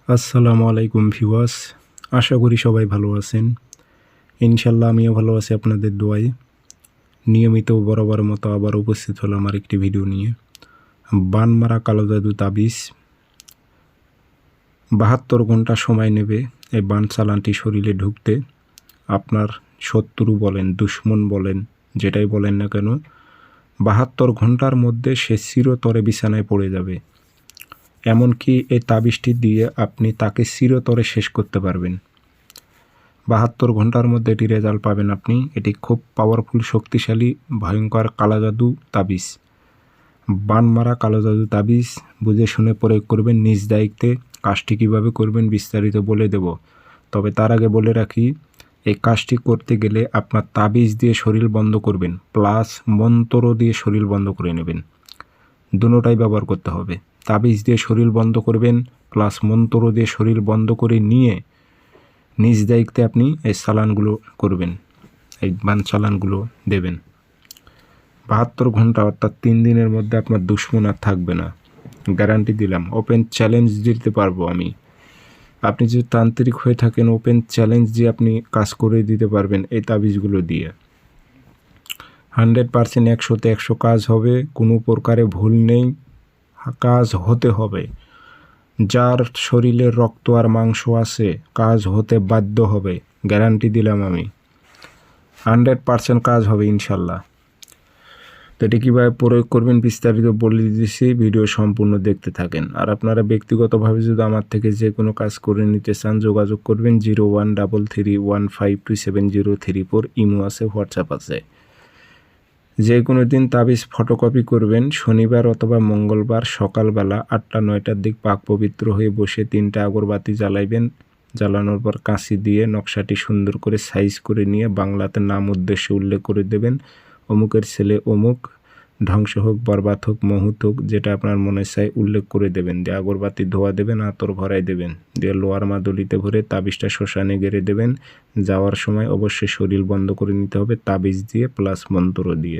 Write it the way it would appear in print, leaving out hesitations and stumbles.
আসসালামু আলাইকুম ভিউয়ার্স, আশা করি সবাই ভালো আছেন। ইনশাল্লাহ আমিও ভালো আছি আপনাদের দোয়ায়। নিয়মিত বরাবর মতো আবার উপস্থিত হলাম আরেকটি ভিডিও নিয়ে। বান মারা কালো জাদু তাবিজ 72 ঘন্টা সময় নেবে এই বান চালানটি শরীরে ঢুকতে। আপনার শত্রু বলেন, দুশ্মন বলেন, যেটাই বলেন না কেন, 72 ঘন্টার মধ্যে সে চিরতরে বিছানায় পড়ে যাবে। এমনকি এই তাবিজটি দিয়ে আপনি তাকে চিরতরে শেষ করতে পারবেন। 72 ঘন্টার মধ্যে এটি রেজাল্ট পাবেন আপনি। এটি খুব পাওয়ারফুল, শক্তিশালী, ভয়ঙ্কর কালো জাদু তাবিজ। বান মারা কালো জাদু তাবিজ বুঝে শুনে প্রয়োগ করবেন নিজ দায়িত্বে। কাজটি কীভাবে করবেন বিস্তারিত বলে দেব। তবে তার আগে বলে রাখি, এই কাজটি করতে গেলে আপনার তাবিজ দিয়ে শরীর বন্ধ করবেন, প্লাস মন্ত্র দিয়ে শরীর বন্ধ করে নেবেন। দুটোটাই ব্যবহার করতে হবে। তাবিজ দিয়ে শরীর বন্ধ করবেন, প্লাস মন্ত্র দিয়ে শরীর বন্ধ করে নিয়ে নিজ দায়িত্বে আপনি এই চালানগুলো করবেন, এই বান চালানগুলো দেবেন। 72 ঘন্টা অর্থাৎ 3 দিনের মধ্যে আপনার দুশ্মন আর থাকবে না, গ্যারান্টি দিলাম। ওপেন চ্যালেঞ্জ দিতে পারবো আমি। আপনি যদি তান্ত্রিক হয়ে থাকেন, ওপেন চ্যালেঞ্জ দিয়ে আপনি কাজ করে দিতে পারবেন এই তাবিজগুলো দিয়ে। 100% 100তে 100 কাজ হবে, কোনো প্রকারে ভুল নেই, কাজ হতে হবে। যার শরীরে রক্ত আর মাংস আছে, কাজ হতে বাধ্য হবে, গ্যারান্টি দিলাম আমি। 100% কাজ হবে ইনশাল্লাহ। তো এটি কীভাবে প্রয়োগ করবেন বিস্তারিত বলে দিয়েছি, ভিডিও সম্পূর্ণ দেখতে থাকেন। আর আপনারা ব্যক্তিগতভাবে যদি আমার থেকে যে কোনো কাজ করে নিতে চান, যোগাযোগ করবেন 0133152703 ইমো আছে, হোয়াটসঅ্যাপ আছে। যে কোনো দিন তাবিজ ফটোকপি করবেন, শনিবার অথবা মঙ্গলবার সকালবেলা 8টা-9টার দিক পাক পবিত্র হয়ে বসে 3টা আগরবাতি জ্বালাইবেন। জ্বালানোর পর কাঁচি দিয়ে নকশাটি সুন্দর করে সাইজ করে নিয়ে বাংলাতে নাম উদ্দেশ্য উল্লেখ করে দেবেন। অমুকের ছেলে অমুক, ধ্বংস হোক, বরবাদ হোক, মহুত হোক, যেটা আপনার মনে চায় উল্লেখ করে দেবেন। দিয়ে আগরবাতি ধোয়া দেবেন, আতর ভরাই দেবেন। দিয়ে লোয়ার মাদুলিতে ভরে তাবিজটা শ্মশানে গেড়ে দেবেন। যাওয়ার সময় অবশ্যই শরীর বন্ধ করে নিতে হবে তাবিজ দিয়ে প্লাস মন্ত্র দিয়ে।